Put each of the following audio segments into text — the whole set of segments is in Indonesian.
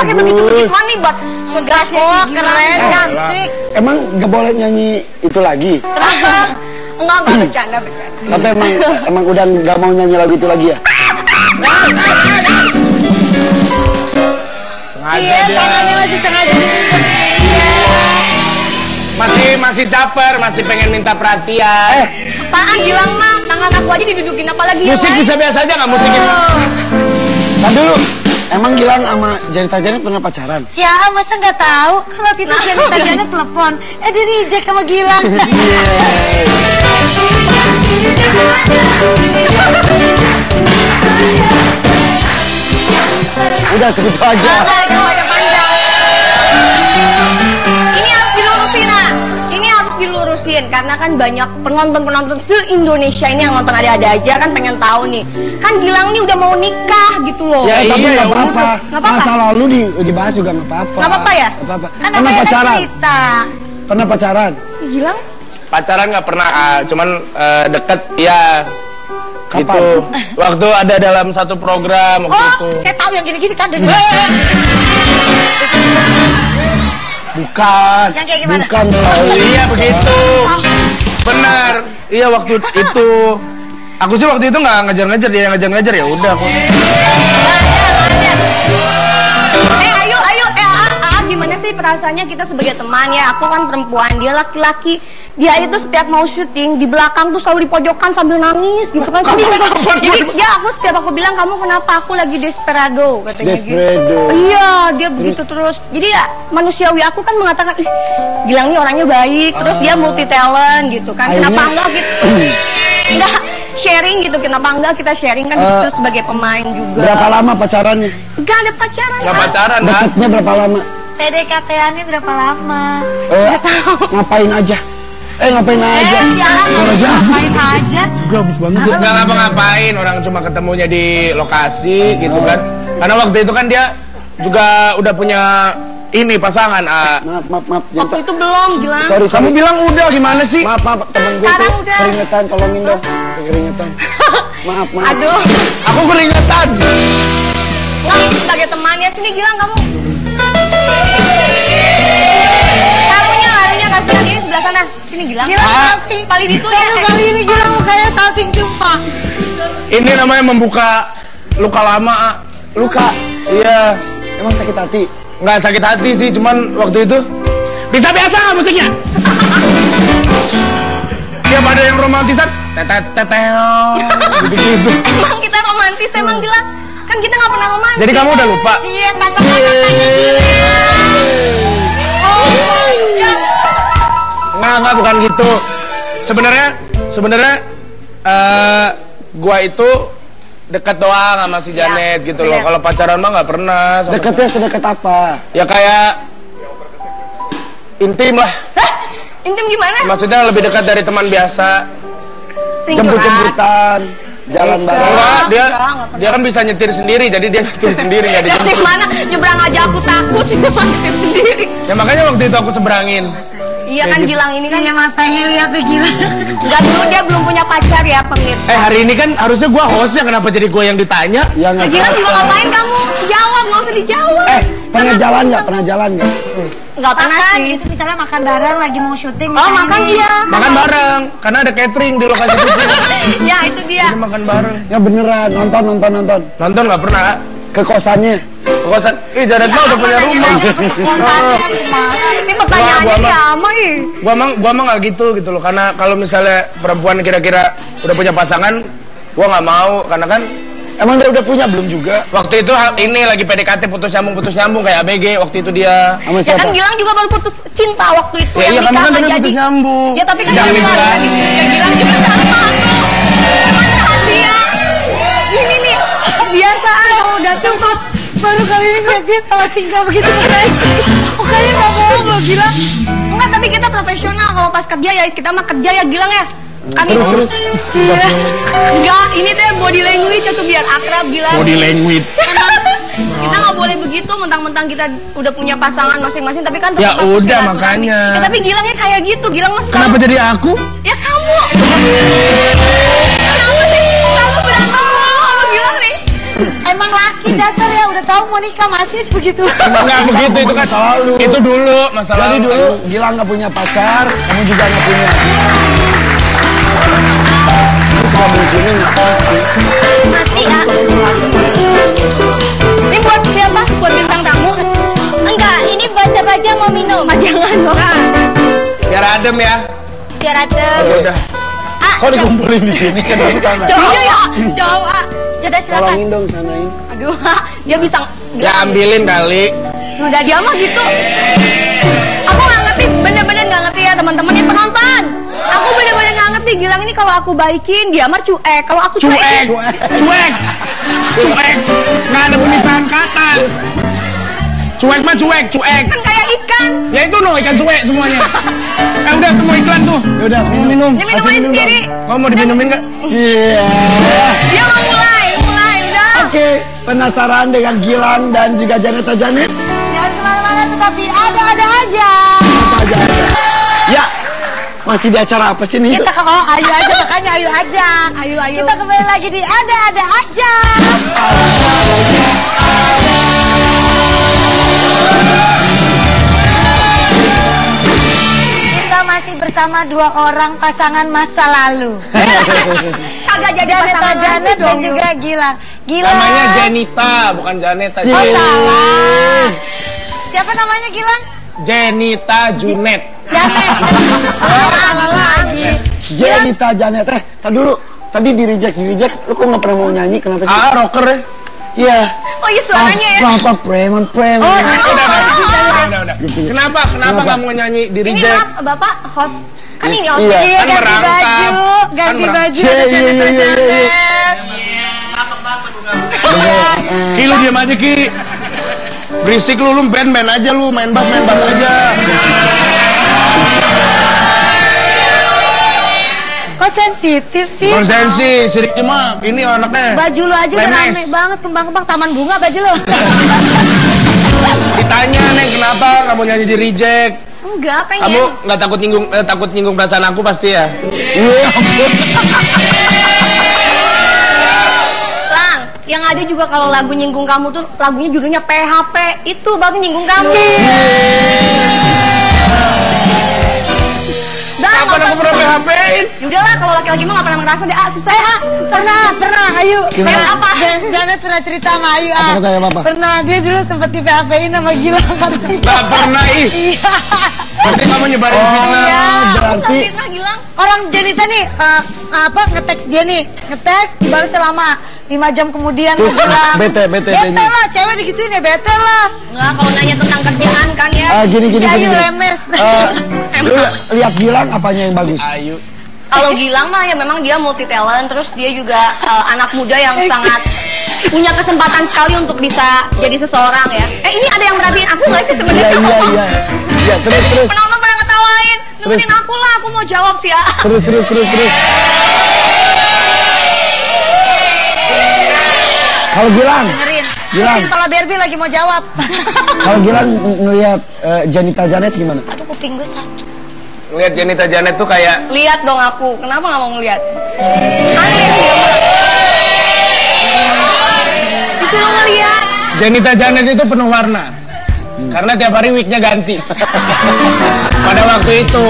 pakai begitu-begituan nih buat segasnya. Oh, keren, cantik. Emang gak boleh nyanyi itu lagi? Kenapa? Enggak bercanda. Tapi emang udah gak mau nyanyi lagu itu lagi ya? Iya, tangannya masih sengaja diinjek. Masih caper, masih pengen minta perhatian. Apaan Gilang mah? Tangan aku aja didudukin apalagi musik yang bisa biasa aja nggak musikin? Tadi dulu, emang Gilang sama Janita Janet pernah pacaran? Ya, masa nggak tahu? Kalau kita Janita Janet telepon, di reject sama Gilang. Udah segitu aja. Ini harus dilurusin karena kan banyak penonton se-Indonesia ini yang nonton ada-ada aja kan pengen tahu nih. Kan Gilang nih udah mau nikah gitu loh. Ya, tapi iya, nggak apa-apa. Nggak apa-apa. Masa lalu dibahas juga nggak apa-apa. Nggak apa-apa ya? Nggak apa-apa. Kan Pernah pacaran? cerita. Pernah pacaran? Si Gilang? Pacaran nggak pernah, cuman deket ya. Kapan? Gitu. Waktu ada dalam satu program waktu itu. Saya tahu yang gini-gini kan. Bukan. Yang kayak gimana? Bukan. Iya begitu. Benar. Iya waktu itu. Aku sih waktu itu nggak ngejar-ngejar, dia yang ngejar-ngejar ya udah aku. Ayo, gimana sih perasaannya kita sebagai teman ya? Aku kan perempuan, dia laki-laki. Dia itu setiap mau syuting di belakang tuh selalu di pojokan sambil nangis gitu kan. Jadi ya setiap aku bilang kamu kenapa, aku lagi desperado katanya gitu. Iya, dia begitu terus. Jadi ya manusiawi aku kan mengatakan Gilang nih orangnya baik, terus dia multi talent gitu kan. Kenapa enggak gitu? Enggak sharing gitu, kenapa enggak kita sharing kan itu sebagai pemain juga. Berapa lama pacarannya? Enggak ada pacaran. Nggak pacaran kan? Deketnya berapa lama? PDKT-annya berapa lama? Ngapain aja? Ngapain aja? Ngapain aja? Juga habis banget ya. Nggak ngapa-ngapain, orang cuma ketemunya di lokasi gitu kan. Karena waktu itu kan dia juga udah punya ini pasangan. Maaf. Waktu itu belum Gilang. Sorry. Kamu bilang udah gimana sih? Maaf, temen gue Sekarang tuh udah. keringetan, tolongin dong. Keringetan. Maaf. Aduh. Aku keringetan. Nggak, sebagai temannya sini Gilang kamu. Karunya kasihan ini sebelah sana. Sini Gilang. Salting. Paling itu ya. Kali ini Gilang mukanya salting sumpah. Ini namanya membuka luka lama. Luka. Iya. Emang sakit hati? Nggak sakit hati sih, cuman waktu itu bisa biasa nggak musiknya? Tiap ada yang romantisan, gitu-gitu. Emang kita romantis emang Gilang. Kan kita nggak pernah romantis. Jadi kamu udah lupa? Iya, tanya Nggak, bukan gitu. Sebenarnya gua itu dekat doang sama si Janet gitu loh. Kalau pacaran mah nggak pernah. Deketnya sedekat apa? Ya kayak intim lah. Hah? Intim gimana? Maksudnya lebih dekat dari teman biasa. Jemput-jemputan, jalan bareng. Enggak, dia enggak dia kan bisa nyetir sendiri, jadi dia nyetir sendiri nggak Dari dijemput. mana? Nyebrang aja aku takut itu nyetir sendiri. Ya makanya waktu itu aku seberangin. Iya kan Gilang ini kan Iya, matanya lihat tuh Gilang. enggak dulu dia belum punya pacar ya pemirsa. Hari ini kan harusnya gua hostnya, kenapa jadi gua yang ditanya? Ya nggak Gilang juga apa-apa. ngapain kamu? Jawab, nggak usah dijawab. Pernah jalan nggak? Pernah jalan nggak? Nggak pernah Makan, sih. itu misalnya makan bareng lagi mau syuting. Oh makan iya. Makan bareng, karena ada catering di lokasi syuting. Ya itu dia. Jadi makan bareng. Ya beneran, nonton. Nonton nggak pernah? Ke kosannya. Kosan, Janet mah udah punya rumah. Ini pertanyaannya dia ama ih. Gua mah nggak gitu loh, karena kalau misalnya perempuan kira-kira udah punya pasangan, gua nggak mau, karena kan Emang dia udah punya belum juga? waktu itu ini lagi PDKT putus nyambung kayak ABG waktu itu dia. Sama Ya siapa? kan Gilang juga baru putus cinta waktu itu Ya yang iya, kamu nikah kan nggak udah jadi. putus nyambung. Ya tapi kan Jangan Gilang dibilang. ya Gilang juga sama tuh. Cuman dia ini nih kebiasaan kalau datang pas Baru kali ini ngeliat dia salah tinggal begitu mukanya nggak bohong loh Gilang. enggak, tapi kita profesional kalau pas kerja ya kita mah kerja ya Gilang ya. Kan Terus. Iya. Enggak, ini teh body language itu biar akrab Gilang. Body language. Kita nggak boleh begitu mentang-mentang kita udah punya pasangan masing-masing tapi kan Ya tetap aku udah, silaturahmi. makanya. Ya, tapi Gilangnya kayak gitu, Gilang mas Kenapa jadi aku? Ya kamu. Kenapa sih selalu berantem mulu sama Gilang nih? Emang laki dasar ya udah tahu mau nikah masih begitu. Enggak begitu, itu kan Selalu. itu dulu masalah. Jadi dulu Gilang nggak punya pacar, kamu juga nggak punya. Ini suka munculin Mati ya. Ini buat siapa? Buat bintang tamu? Enggak, ini baca-baca mau minum. Jangan dong. Biar adem ya. Biar adem. Ya udah. Kok dikumpulin di sini kan di sana? Coba ya. Coba. Yaudah silakan. Tolongin dong sanain. Aduh, dia bisa. Ya ambilin kali. Udah dia mah gitu. Aku nggak ngerti, bener-bener nggak ngerti ya teman-teman yang penonton. Aku bener-bener nggak ngerti. Gilang ini kalau aku baikin dia mah cuek. Kalau aku Cuek. cuekin, Cuek. Nggak ada pemisahan kata. Cuek mah cuek. kan kayak ikan. Ya itu no, ikan cuek semuanya. Udah semua iklan tuh. Ya udah, kamu minum. Dia minum aja sendiri. Kamu mau diminumin nggak? Iya. Dia mau mulai udah. Oke, penasaran dengan Gilang dan juga Janeta Janet? Jangan kemana-mana tetapi ada-ada aja. Aja. Ya, masih di acara apa sih nih? Kita ayo aja makanya ayo aja. Ayo. Kita kembali lagi di ada-ada aja. Kita masih bersama dua orang pasangan masa lalu. Kagak jadi Janeta pasangan Janet lagi dan dong. juga Gilang. Namanya Jenita, bukan Janeta. Cie. Oh salah. Siapa namanya Gilang? Jenita Junet. Janet. Oh salah lagi. Janeta Janet. Tar dulu. Tadi di reject. Lu kok nggak pernah mau nyanyi? Kenapa sih? Rocker ya. Iya. Oh iya suaranya ya. Apa preman? Oh, Udah. Kenapa Kenapa? kamu nyanyi di Ini reject? maaf, Bapak host. Kan ini Iya. host. Iya Kan ganti merangkap. baju, ganti Kan baju. Iya, ada iya, Janeta iya, iya, iya. Janet. Ki lu diam aja Ki. Berisik lu band aja lu, main bass aja. Kok sensitif sih? Konsensi, si Riki mah ini anaknya. Baju lu aja udah Lemes. rame banget, kembang-kembang taman bunga baju lu. Ditanya Neng kenapa kamu nyanyi di reject? Enggak, pengen. Kamu nggak takut nyinggung perasaan aku pasti ya? Iya. Lang, yang ada juga kalau lagu nyinggung kamu tuh lagunya judulnya PHP. Itu baru nyinggung kamu. Kapan aku pernah PHP-in? Yaudahlah, kalau laki-laki mah gak pernah ngerasa deh. Susah ya. Pernah, Ayu. Gimana? Apa? Janet pernah cerita sama Ayu. Apa katanya Papa? Pernah, dia dulu sempat di PHP-in sama Gilang. Nggak pernah ih. Iya. Berarti kamu nyebarin fitnah. iya. Berarti Kita Gilang. Orang Janita nih, ngeteks dia nih. Ngeteks, baru selama 5 jam kemudian Terus ke Gilang. bete Bete jadinya. lah, cewek digituin ya bete lah. Enggak, kalau nanya tentang kerjaan kan ya. Gini. Si Ayu lemes. Lu lihat Gilang apanya yang bagus? Ayu. Kalau Gilang mah ya memang dia multi talent, terus dia juga anak muda yang sangat punya kesempatan sekali untuk bisa jadi seseorang ya. Ini ada yang merhatiin aku nggak sih sebenarnya? Iya, terus. Penonton pada ngetawain, nurutin aku lah, aku mau jawab sih ya. Terus. Kalau Gilang, Dengerin. Gilang. Mungkin kalau Barbie lagi mau jawab. kalau Gilang ngelihat Janeta Janet gimana? Aduh kuping gue sakit. Lihat Jenita Janet tuh kayak Lihat dong aku, kenapa nggak mau ngeliat? Aneh sih ya. Disuruh ngeliat. Jenita Janet itu penuh warna. Karena tiap hari wignya ganti. Pada waktu itu.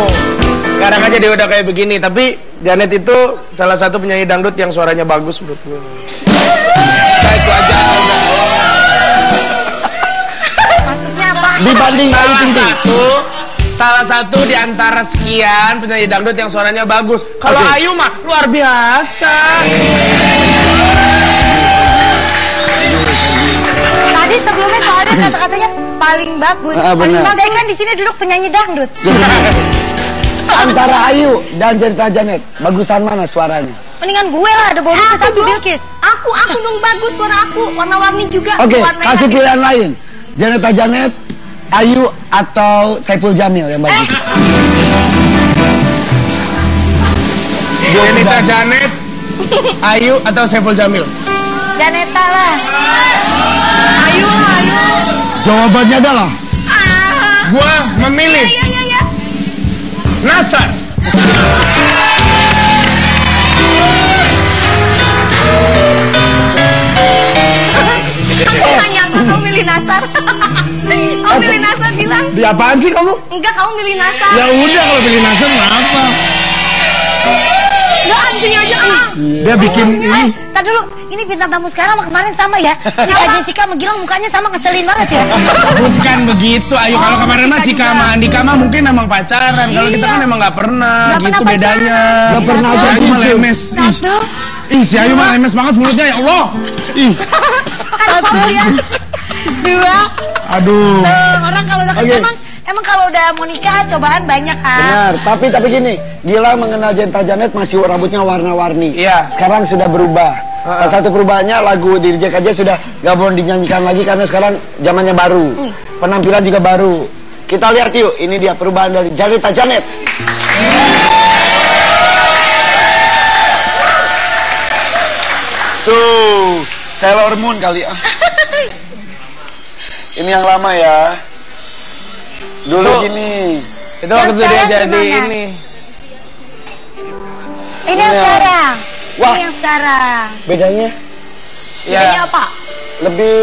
Sekarang aja dia udah kayak begini. Tapi Janet itu salah satu penyanyi dangdut yang suaranya bagus menurut gue. Nah, itu aja. Maksudnya apa? Dibanding Ayu Ting Ting. Salah satu di antara sekian penyanyi dangdut yang suaranya bagus. Kalau Oke. Ayu mah luar biasa. Tadi sebelumnya soalnya kata-katanya paling bagus. Ah, Paling benar. bagus kan di sini duduk penyanyi dangdut. Antara Ayu dan Janeta Janet, bagusan mana suaranya? Mendingan gue lah, ada body Aku satu dong. Bilkis. Aku dong bagus suara aku, warna-warni juga. Oke, Warnanya kasih gitu. pilihan lain. Janeta Janet, Ayu atau Saiful Jamil yang bagus? Jenita Janet, Ayu atau Saiful Jamil? Janeta lah. Ayo lah, ayo. Jawabannya adalah Gua memilih Iya. Nasar. Aku nanya, kau milih milih Nasar. Kamu milih Nasar, Gilang? Di apaan sih kamu? Enggak, kamu milih Nasar. Ya udah kalau pilih Nasar kenapa? Enggak, sini aja ah. Dia bikin ini. Tadi dulu, ini bintang tamu sekarang sama kemarin sama ya. Cika Jessica sama Gilang mukanya sama, ngeselin banget ya. Bukan begitu, ayo kalau kemarin mah Cika sama Andika mah mungkin emang pacaran. Kalau kita kan emang nggak pernah, Nggak gitu pernah bedanya. Nggak pernah Si Ayu mah gitu. lemes. Ih, si Ayu mah lemes banget mulutnya ya Allah. Ih, Satu ya, dua. aduh. Orang kalau udah Oke. emang kalau udah mau nikah cobaan banyak kan. Benar, tapi gini, Gilang mengenal Jenta Janet masih rambutnya warna-warni. Iya. Sekarang sudah berubah. Salah satu perubahannya lagu di Reject aja sudah nggak boleh dinyanyikan lagi karena sekarang zamannya baru. Penampilan juga baru. Kita lihat yuk, ini dia perubahan dari Jenta Janet. Tuh, Sailor Moon kali ya. Ini yang lama ya. Dulu Tuh. gini. Itu waktu dia sekarang jadi gimana? ini. Ini yang Iya. sekarang. Wah. Ini yang sekarang. Bedanya Bedanya Ya, apa? lebih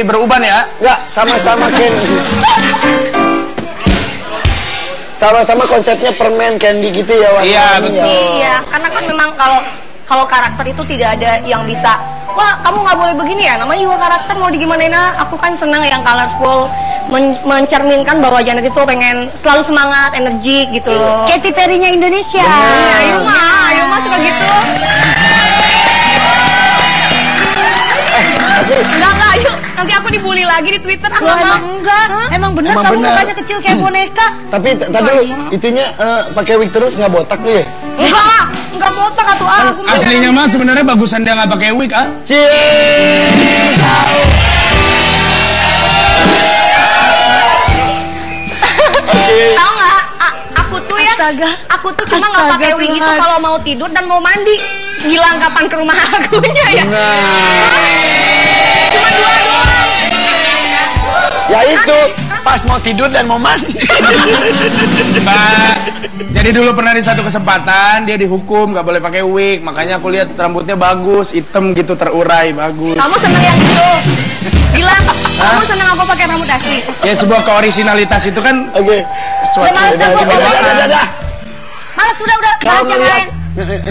beruban ya. nggak sama-sama candy. Sama-sama konsepnya permen candy gitu ya warna. Iya, betul. Iya, karena kan memang kalau karakter itu tidak ada yang bisa, wah kamu nggak boleh begini ya, namanya juga karakter mau digimanain. Aku kan senang yang colorful, mencerminkan bahwa Janet itu pengen selalu semangat, energik gitu loh. Katy Perry-nya Indonesia. Ayo mah suka gitu. Enggak, ayo nanti aku dibully lagi di Twitter. Aku Loh, nggak mau. emang enggak? Emang bener Emang kamu bener. mukanya kecil kayak boneka. Tapi tadi dulu itunya pakai wig terus nggak botak tuh ya? Enggak botak atau aku. Aslinya mah sebenarnya bagusan dia nggak pakai wig ah. Tahu nggak? Aku tuh ya, aku tuh cuma nggak Astaga, pakai wig itu Tuhan. kalau mau tidur dan mau mandi. Gilang kapan ke rumah akunya ya? Cuma dua doang. Ya itu pas mau tidur dan mau mandi. Mbak, jadi dulu pernah di satu kesempatan dia dihukum nggak boleh pakai wig, makanya aku lihat rambutnya bagus, hitam gitu terurai bagus. Kamu seneng yang itu? Gilang, kamu seneng aku pakai rambut asli? Ya sebuah keorisinalitas itu kan Oke. suatu Udah. Malas udah Kalau bahas yang lain.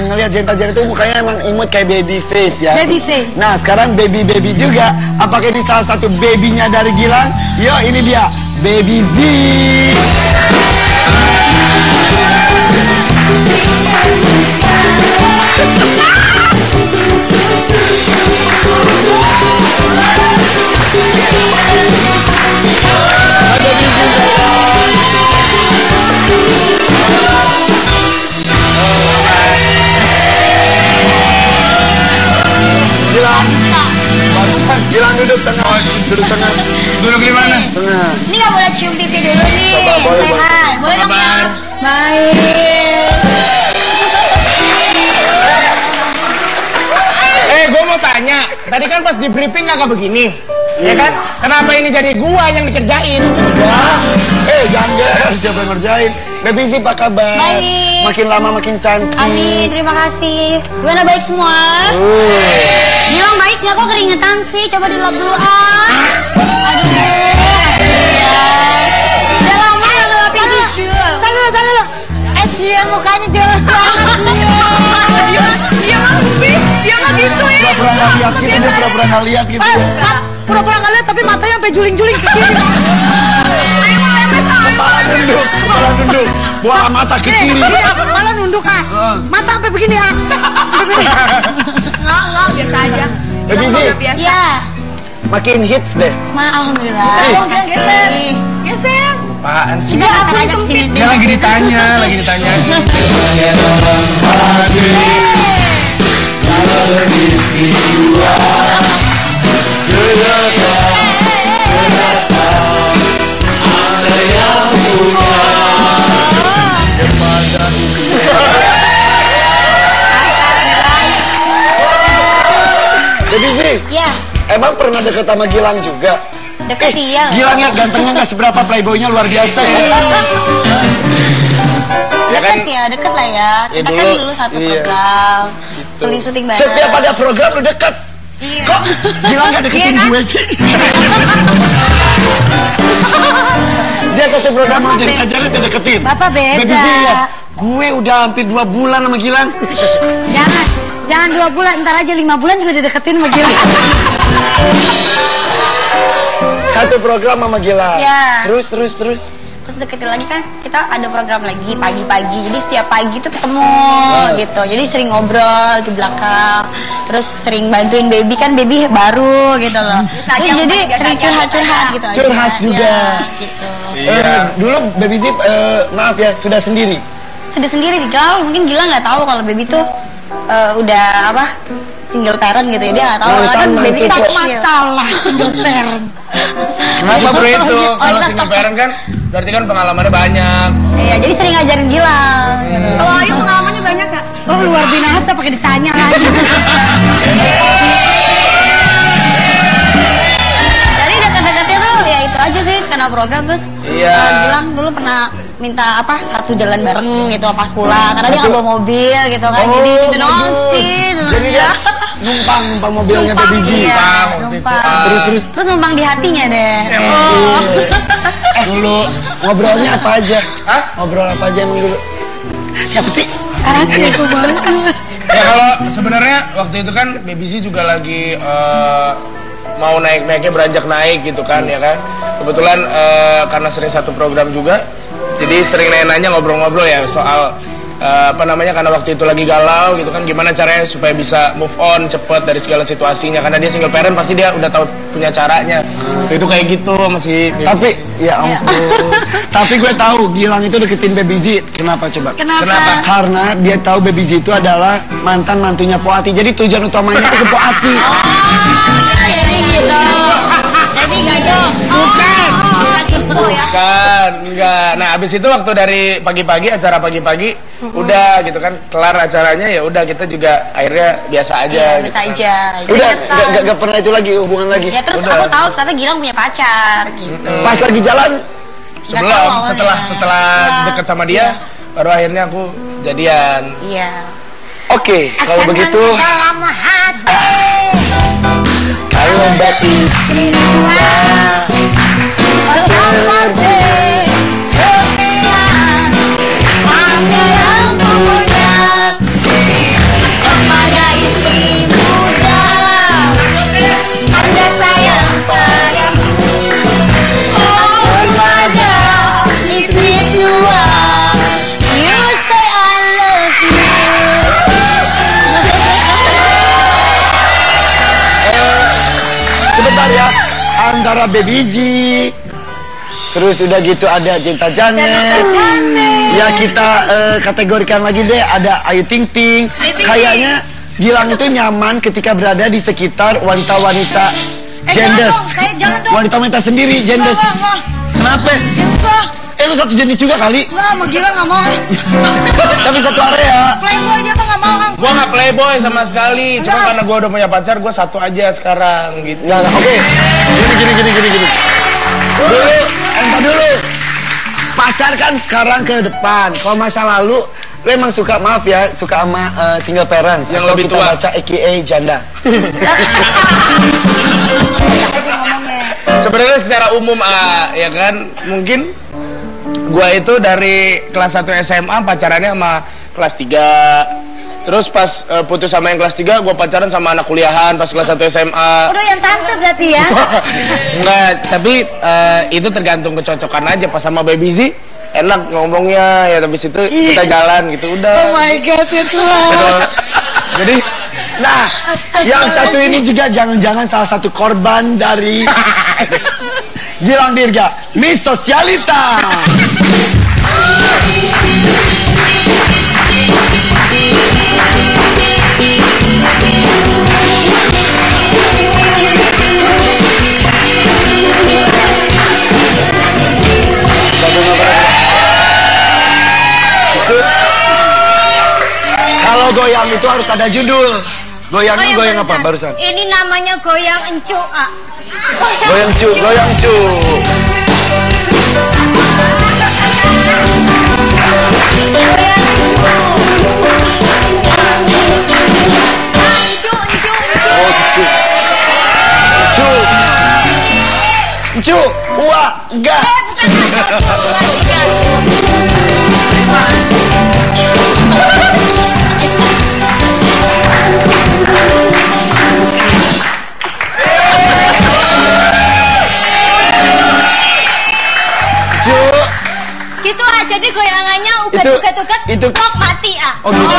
ngelihat Jenta Janet itu mukanya emang imut kayak baby face ya. Baby face. Nah sekarang baby juga. Apakah ini salah satu babynya dari Gilang? Yo ini dia Baby Z. Gilang duduk tengah. Duduk tengah. duduk di mana? Tengah. Ini nggak boleh cium pipi dulu nih. Coba, boleh, Say boleh. hi. Boleh dong ya? Kabar? Baik. Gue mau tanya, tadi kan pas di briefing kagak begini, ya kan? Kenapa ini jadi gua yang dikerjain? Jangan siapa yang ngerjain? Baby Z apa kabar? Baik. Makin lama makin cantik. Amin, terima kasih. Gimana baik semua? Gilang baik ya, kok keringetan sih? Coba dilap dulu ah. Aduh, kasihan. Udah lama nggak ngelapin tisu. Tahan dulu. Kasihan mukanya jelas banget. Dia mah gitu ya. Pura-pura nggak lihat gitu, dia pura-pura nggak lihat gitu. Pura-pura nggak lihat tapi matanya sampai juling-juling ke kiri. Kepala nunduk, bola mata ke kiri. Malah nunduk ah. Mata sampai begini ah. Enggak, biasa aja. Baby Z, Biasa. Ya, makin hits deh. alhamdulillah. Geser. Geser. Apaan sih? Kita akan ajak sini Dia lagi ditanya. Baby Z, Ya, emang pernah deket sama Gilang juga? deket iya. Gilang ya gantengnya nggak seberapa, playboynya luar biasa ya. Ya kan? Deket lah ya. Ya Kita kan dulu, dulu satu iya. program. Syuting bareng. Setiap ada program lu deket. Kok Gilang gak deketin gue sih? Dia satu program mau cerita Janet dia deketin. Bapak beda. Baby G, ya. Gue udah hampir 2 bulan sama Gilang. Jangan 2 bulan, ntar aja 5 bulan juga dideketin sama Gilang. Satu program sama Gilang. Ya. Terus. Terus deketin lagi kan kita ada program lagi pagi-pagi, jadi setiap pagi tuh ketemu gitu, jadi sering ngobrol di belakang, terus sering bantuin baby, kan baby baru gitu loh, terus jadi sering curhat-curhat gitu aja. Curhat juga. Ya, gitu. Dulu Baby Zip, maaf ya, sudah sendiri. Sudah sendiri Gilang, mungkin Gilang nggak tahu kalau baby tuh udah apa single parent gitu ya, dia nggak tahu kan baby itu masalah single parent. Kenapa bro itu? Kalau single parent kan berarti kan pengalamannya banyak. Iya, jadi sering ngajarin Gilang. Kalau Ayu pengalamannya banyak gak? Oh luar binasa pakai ditanya lagi. Jadi dekat-dekatnya tuh ya itu aja sih karena program, terus Gilang dulu pernah minta apa satu jalan bareng gitu pas pulang karena dia nggak bawa mobil gitu kan, jadi itu doang sih. Jadi dia numpang mobilnya Baby G. Numpang. Terus numpang di hatinya deh. Dulu Ngobrolnya apa aja? Ngobrol apa aja emang dulu? Siapa sih? Aku banget. ya kalau sebenarnya waktu itu kan Baby Z juga lagi mau naiknya beranjak naik gitu kan ya kan. Kebetulan karena sering satu program juga, jadi sering nanya ngobrol-ngobrol ya soal apa namanya, karena waktu itu lagi galau gitu kan, gimana caranya supaya bisa move on cepet dari segala situasinya, karena dia single parent pasti dia udah tahu punya caranya. Itu kayak gitu masih. Tapi ya ampun. Tapi gue tahu Gilang itu deketin Baby Z. Kenapa coba? Kenapa? Karena dia tahu Baby Z itu adalah mantan mantunya Poati. Jadi tujuan utamanya itu ke Poati. Jadi gitu. Jadi gitu. Bukan, enggak. Nah, abis itu waktu dari pagi-pagi, acara pagi-pagi, udah gitu kan, kelar acaranya ya udah kita juga akhirnya biasa aja. Iya, gitu bisa kan. aja. Udah gak pernah itu lagi hubungan lagi. Ya terus Udah. aku tahu ternyata Gilang punya pacar gitu. Pas lagi jalan Nggak Sebelum, tahu awalnya. setelah deket sama dia, Iya. baru akhirnya aku jadian. Iya. Oke, kalau begitu dalam hati. kalau Mbak Istri Kepada istri muda, Anda sayang padamu. Oh, kepada istri tua, you say I love you. sebentar ya, antara Baby G, terus udah gitu ada Cinta Janet. Ya kita kategorikan lagi deh, ada Ayu Ting Ting. Kayaknya Gilang itu nyaman ketika berada di sekitar wanita-wanita genders. Jangan dong. Wanita-wanita sendiri genders. Kenapa? Lu satu jenis juga kali. Enggak, sama Gilang nggak mau. Tapi satu area. Playboy dia mah nggak mau. Gua nggak playboy sama sekali, cuma karena gua udah punya pacar, gua satu aja sekarang gitu. Nah, oke. Gini. Dulu, entar dulu. Pacar kan sekarang ke depan. Kalau masa lalu, lu emang suka, maaf ya, suka sama single parents. Yang atau lebih kita tua. baca AKA janda. Sebenarnya secara umum ya kan, mungkin gua itu dari kelas 1 SMA pacarannya sama kelas 3. Terus pas putus sama yang kelas 3, gua pacaran sama anak kuliahan pas kelas 1 SMA. Udah yang tante berarti ya. Enggak, tapi itu tergantung kecocokan aja. Pas sama Baby Z enak ngomongnya ya, habis itu kita jalan gitu udah. Oh my god, ya Tuhan. Gitu. Jadi Nah, yang satu ini juga jangan-jangan salah satu korban dari Gilang Dirga, Miss Sosialita. Kalau goyang itu harus ada judul. Goyangnya goyang apa barusan? Ini namanya goyang encu, ah. Goyang cu, goyang cu. Oh, cu. cu, wah, enggak. Gitu ah, jadi goyangannya ugat-ugat itu kok mati ah. Oh gitu.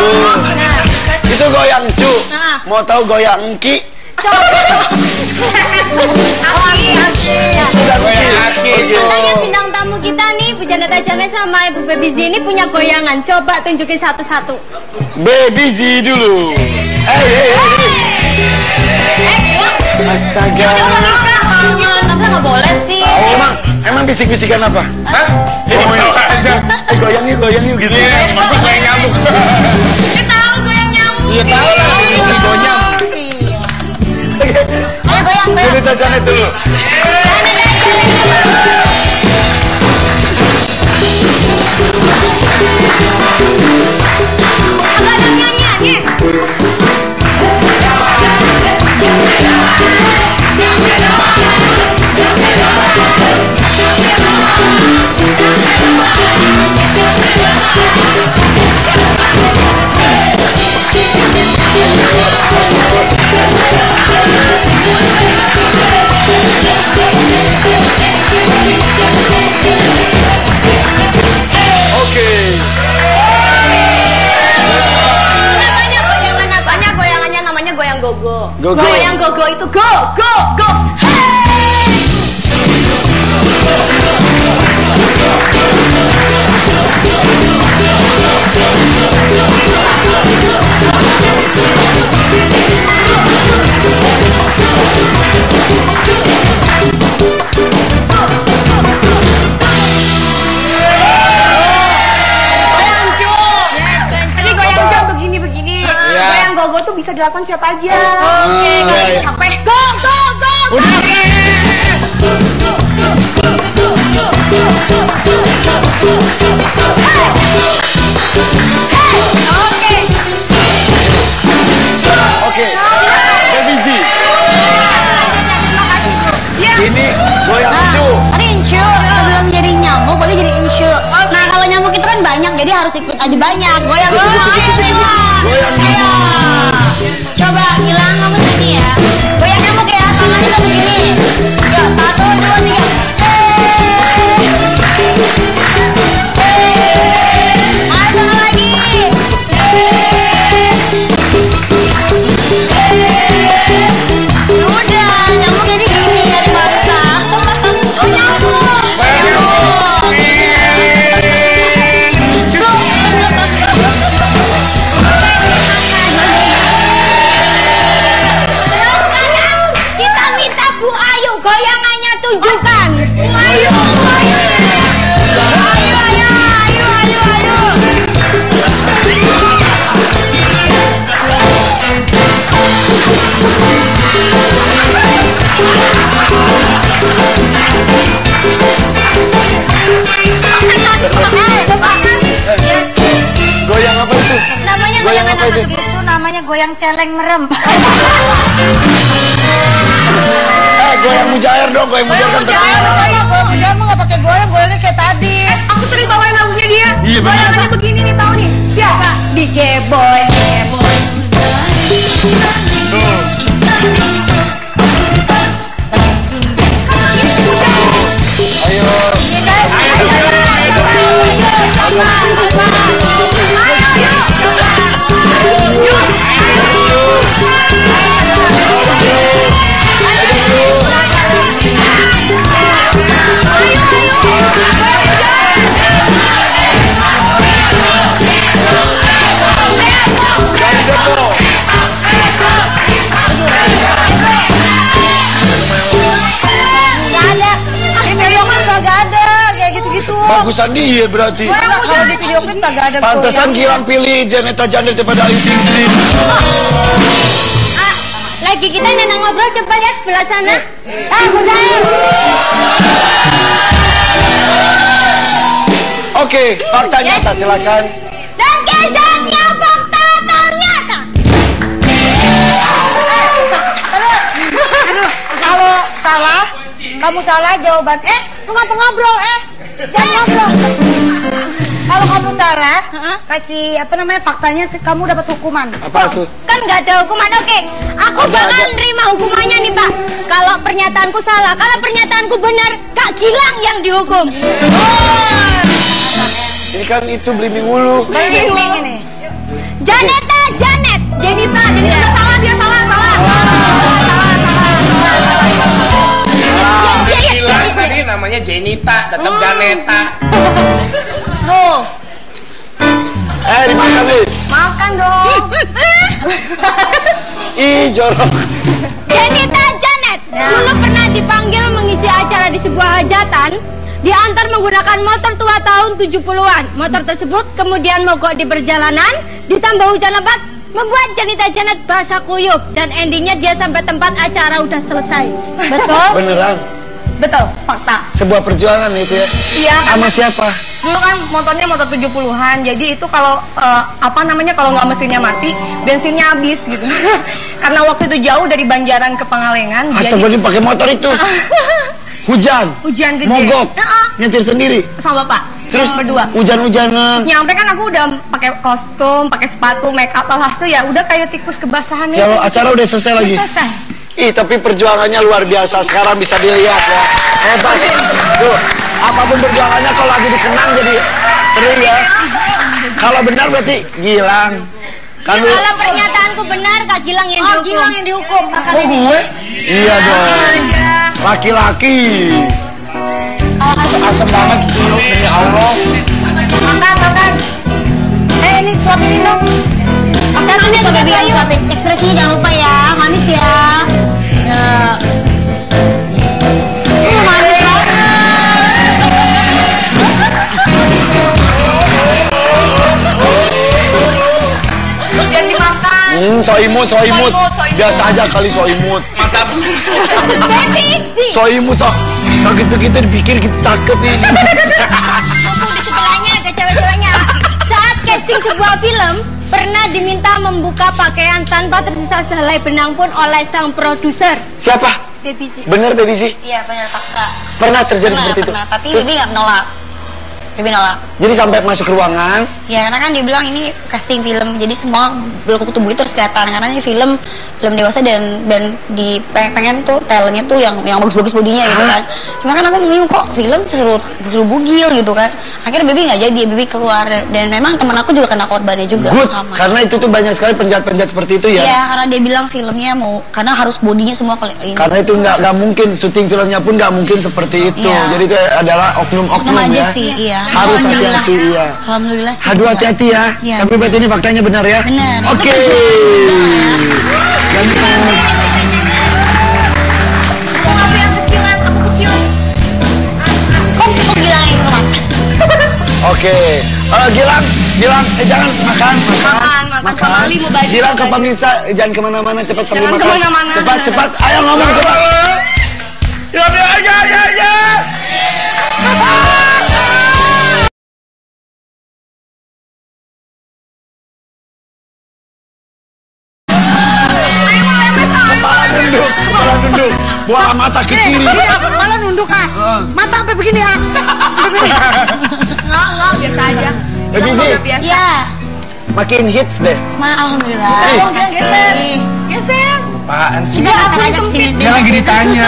Nah, Itu goyang cu. Nah. Mau tahu goyang ki? Sudah Goyang aki. Katanya bintang tamu kita nih, Bu Janet Janet sama Ibu Baby Z ini punya goyangan. Coba tunjukin satu-satu. Baby Z dulu. Astaga. Nggak boleh sih. Emang bisik-bisikan apa? Hah? Goyang yuk gitu. Iya, apa goyang nyamuk? Kita tahu goyang nyamuk. Iya tahu lah, si gonyam. Ayo goyang. Cerita Janet dulu. Agak ada nyanyiannya. Go. Goyang go itu go. Gogo tuh bisa dilakukan siapa aja. Oke, kalau sampai go. Oke. Baby Z. Ini goyang cu. Ini incu, sebelum jadi nyamuk boleh jadi incu. Nah kalau nyamuk itu kan banyak, jadi harus ikut aja banyak. Goyang. Goyang. Coba hilang kamu tadi ya. Goyang nyamuk ya, tangannya tuh begini. Ya, 1, 2, 3. Ayo lagi. Udah, nyamuk jadi gini ya di mata. Oh nyamuk. Goyangannya tunjukkan. Ayo. Goyang apa itu? Namanya Goyang apa itu? Itu namanya goyang celeng merem. Goyang mujair dong, goyang mujair kan terkenal. Mujair mah nggak pakai goyang, goyangnya kayak tadi. Aku sering bawain lagunya dia. Iya, bener. Goyangannya begini nih, tahu nih. Siapa? DJ Boy. Ayo. Bagusan dia berarti. Kalau di video klip nggak ada. Pantesan Gilang pilih Janeta Janet daripada Ayu Ting Ting. Lagi kita nenang ngobrol, coba lihat sebelah sana. Mujair. Oke, fakta nyata silakan. Dan kisahnya fakta ternyata. Terus, kalau salah, kamu salah jawaban. Lu ngapa ngobrol? Jangan ngobrol. Kalau kamu salah, kasih apa namanya faktanya, kamu dapat hukuman. Apa tuh? Kan nggak ada hukuman. Oke, aku bakal nerima hukumannya nih Pak. Kalau pernyataanku salah, kalau pernyatanku benar, Kak Gilang yang dihukum. Ini kan itu beli mie wulu. Ini. Janeta, Janet, Jenita salah, dia salah. Gilang tadi namanya Jenita, tetap Janeta. Tuh. Dimakan nih. Makan dong. Ih, jorok. Jenita, Janet, dulu pernah dipanggil mengisi acara di sebuah hajatan. Diantar menggunakan motor tua tahun 70-an. Motor tersebut kemudian mogok di perjalanan, ditambah hujan lebat, membuat Janita Janet basah kuyup. Dan endingnya dia sampai tempat acara udah selesai. Betul? Beneran. Betul, fakta. Sebuah perjuangan itu ya. Iya, Sama siapa? dulu kan motornya motor 70-an, jadi itu kalau kalau nggak mesinnya mati, bensinnya habis gitu. Karena waktu itu jauh dari Banjaran ke Pangalengan. Astagfirullahaladzim, pakai motor itu. Hujan Hujan gede. mogok. Nyetir sendiri Sama Bapak. terus berdua. hujan-hujanan. Nyampe kan aku udah pakai kostum, pakai sepatu, make up, alhasil ya udah kayak tikus kebasahan ya. Kalau acara udah selesai lagi. Selesai. Ih, tapi perjuangannya luar biasa. Sekarang bisa dilihat ya. Hebat. Tuh, apapun perjuangannya kalau lagi dikenang jadi seru ya. Kalau benar berarti Gilang. Kan lu... Kalau pernyataanku benar, Kak Gilang yang dihukum. Gilang yang dihukum. Oh, gue? Iya dong. Laki-laki. Asem banget cium demi Allah. Makan. Ini suapin dong. Satunya juga biar suapin. Ekspresinya jangan lupa ya, manis ya. Manis banget. Jangan dimakan. Soimut. Biasa aja kali soimut. Mantap. Soimut kalau gitu-gitu dipikir kita cakep ini. Mumpung di sebelahnya ada cewek-ceweknya. Saat casting sebuah film, pernah diminta membuka pakaian tanpa tersisa sehelai benang pun oleh sang produser. Siapa? Baby Z. Bener Baby Z? Iya, benar fakta. Pernah terjadi seperti itu? Pernah, tapi Bibi nggak menolak. Bibi nolak. Jadi sampai masuk ruangan. Ya karena kan dia bilang ini casting film, jadi semua beluk tubuh itu harus kelihatan karena ini film dewasa dan pengen tuh talentnya tuh yang bagus-bagus bodinya gitu kan. Cuma kan aku bingung kok film suruh bugil gitu kan. Akhirnya Bibi nggak jadi, Bibi keluar dan memang teman aku juga kena korbannya juga. Good, sama. karena itu tuh banyak sekali penjahat-penjahat seperti itu ya. Iya, karena dia bilang filmnya karena harus bodinya semua ini. Karena itu nggak mungkin, syuting filmnya pun nggak mungkin seperti itu. Iya. Jadi itu adalah oknum-oknum aja ya. sih, iya. Harus Alhamdulillah. hati-hati ya. Alhamdulillah sih. Aduh, hati-hati ya. Iya. Tapi berarti ini faktanya benar ya. Benar. Itu Oke. perjuangan juga ya. Siapa yang kecilan? Aku kecil. Kok Gilang yang rumah? Oke. Gilang, jangan makan. Makan sama Ali mau baju. Gilang ke pemirsa, jangan kemana-mana, cepat sambil Jangan makan. kemana-mana. Cepat. Ayo ngomong cepat. Ya. Kepala nunduk. Bola mata ke kiri. Malah nunduk mata sampai begini Nggak, biasa aja. Baby Z, Biasa. Iya. makin hits deh. Alhamdulillah. Eh. Geser. Apaan sih? Sudah akan ajak sini. Dia lagi ditanya.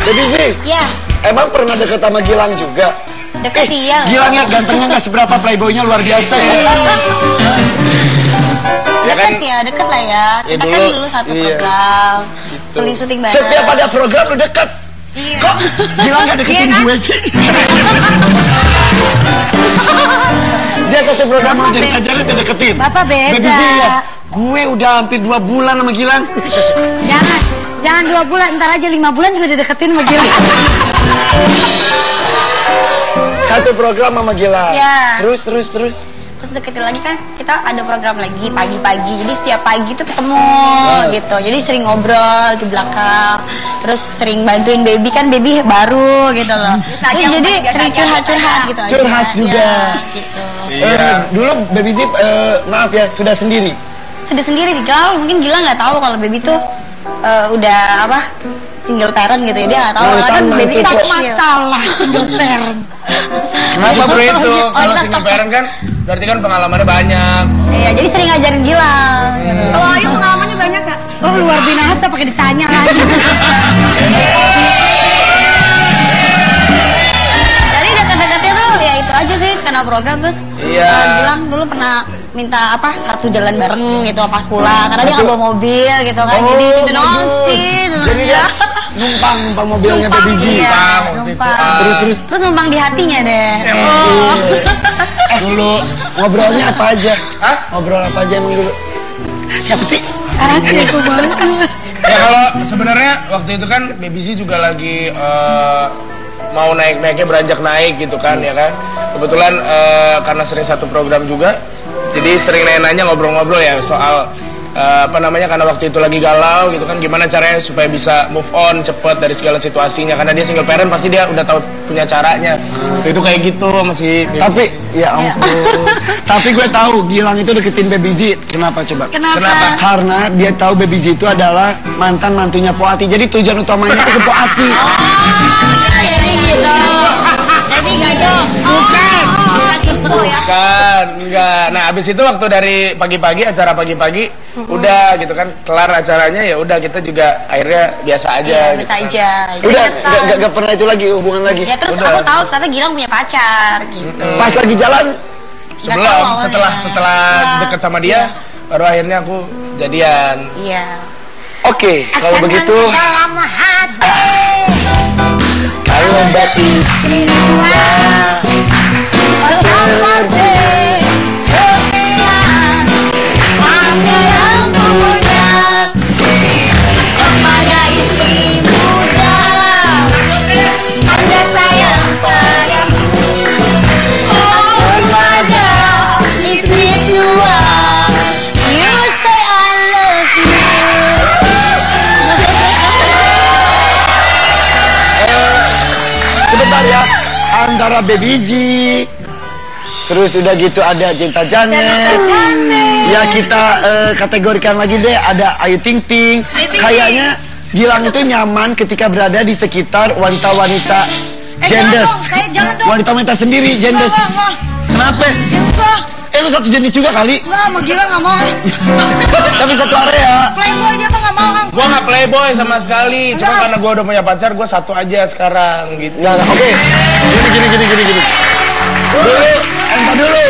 Baby Z, Ya, emang pernah deket sama Gilang juga? deket dia. Gilangnya gantengnya nggak seberapa, playboynya luar biasa ya. Deket lah ya. Kita kan dulu satu program. Syuting bareng. Setiap ada program lu deket. Iya. Kok Gilang nggak deketin gue sih? Dia satu program mau jadi ajaran dia deketin. Bapak beda. Baby Z ya, gue udah hampir 2 bulan sama Gilang. Jangan 2 bulan, ntar aja 5 bulan juga dideketin sama Gilang. Satu program sama Gilang. Ya. Terus. terus deketin lagi kan kita ada program lagi pagi-pagi, jadi setiap pagi tuh ketemu gitu, jadi sering ngobrol di belakang, terus sering bantuin baby, kan baby baru gitu loh, terus jadi sering curhat-curhat gitu curhat aja. juga Ya, gitu. dulu Baby Zip maaf ya sudah sendiri Sendiri Gilang, mungkin Gilang nggak tahu kalau baby tuh udah apa single parent gitu ya, dia nggak tahu karena kan baby kan kecil. Masalah single parent. Kenapa bro itu? Kalau single parent kan berarti kan pengalamannya banyak. Iya, jadi sering ngajarin Gilang gitu. Kalau Ayu pengalamannya banyak gak? Oh luar binasa pakai ditanya lagi. Jadi dekat-dekatnya tuh ya itu aja sih karena program, terus Gilang dulu pernah minta apa satu jalan bareng gitu pas pulang karena dia nggak bawa mobil gitu kan, jadi itu doang sih jadi dia numpang mobilnya Baby Zip. Iya, numpang. Terus numpang di hatinya deh. Dulu ngobrolnya apa aja? Ngobrol apa aja emang dulu? Siapa sih? Aku banget. Ya kalau sebenarnya waktu itu kan Baby Z juga lagi mau naiknya beranjak naik gitu kan ya kan. Kebetulan karena sering satu program juga, jadi sering nanya ngobrol-ngobrol ya soal apa namanya, karena waktu itu lagi galau gitu kan, gimana caranya supaya bisa move on cepet dari segala situasinya, karena dia single parent pasti dia udah tahu punya caranya. Waktu itu kayak gitu masih. Tapi ya ampun. Tapi gue tahu Gilang itu deketin Baby Z. Kenapa coba? Kenapa? Karena dia tahu Baby Z itu adalah mantan mantunya Poati. Jadi tujuan utamanya itu ke Poati. Jadi gitu. Jadi gitu. Bukan, enggak. Nah, abis itu waktu dari pagi-pagi, acara pagi-pagi, udah gitu kan, kelar acaranya ya udah kita juga akhirnya biasa aja. Iya, gitu. bisa aja. Udah gak pernah itu lagi hubungan lagi. Ya terus Udah. aku tahu ternyata Gilang punya pacar gitu. Pas lagi jalan Sebelum, Nggak tahu setelah awalnya. deket sama dia, baru akhirnya aku jadian. Iya. oke, kalau begitu Dalam hati. kalau Mbak istimewa Kepada istri muda, Anda sayang padamu. Kepada istri tua, you say I love you. sebentar ya, antara Baby Z terus udah gitu ada Cinta Janet. Ya kita kategorikan lagi deh, ada Ayu Ting Ting. Kayaknya Gilang itu nyaman ketika berada di sekitar wanita-wanita genders. Wanita-wanita sendiri genders. Kenapa? Lu satu jenis juga kali? Enggak, sama Gilang nggak mau. Tapi satu area. Playboy dia mah nggak mau. Gua nggak playboy sama sekali, cuma karena gua udah punya pacar, gua satu aja sekarang gitu. Nah, oke. Gini. Dulu, entar dulu.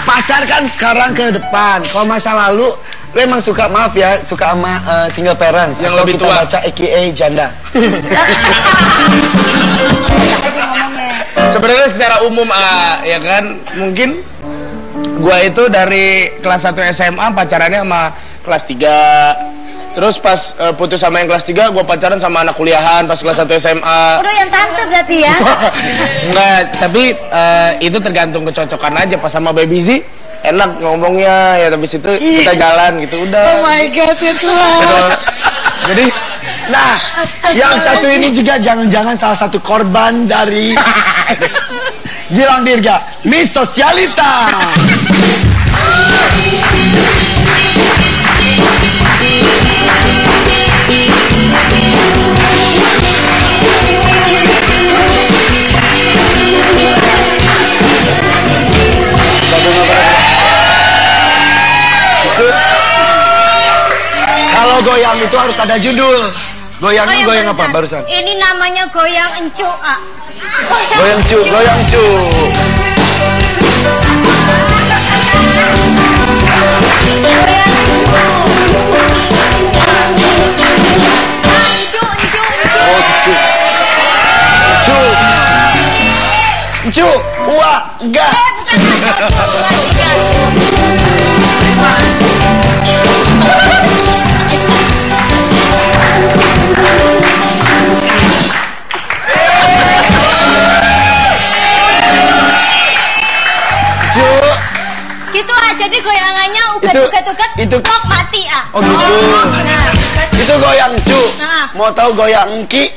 Pacar kan sekarang ke depan. Kalau masa lalu, lu emang suka, maaf ya, suka sama single parents. Yang Atau lebih kita tua. baca AKA janda. Sebenarnya secara umum ya kan, mungkin gua itu dari kelas 1 SMA pacarannya sama kelas 3. Terus pas putus sama yang kelas 3, gua pacaran sama anak kuliahan pas kelas 1 SMA. Udah yang tante berarti ya. Enggak, tapi itu tergantung kecocokan aja. Pas sama Baby Z enak ngomongnya ya, tapi situ kita jalan gitu udah. Oh my god, ya Tuhan. Gitu. Jadi Nah, yang satu ini juga jangan-jangan salah satu korban dari Gilang Dirga, Miss Sosialita. Kalau goyang itu harus ada judul. Goyangnya goyang apa barusan? Ini namanya goyang encu, ah. Goyang cu, goyang cu. Oh, cu. Cu. Cu, wah, enggak. Cu, jadi goyangannya ugat-ugat itu kok mati ah. Oh gitu. Nah, Itu goyang cu. Nah. Mau tahu goyang ki?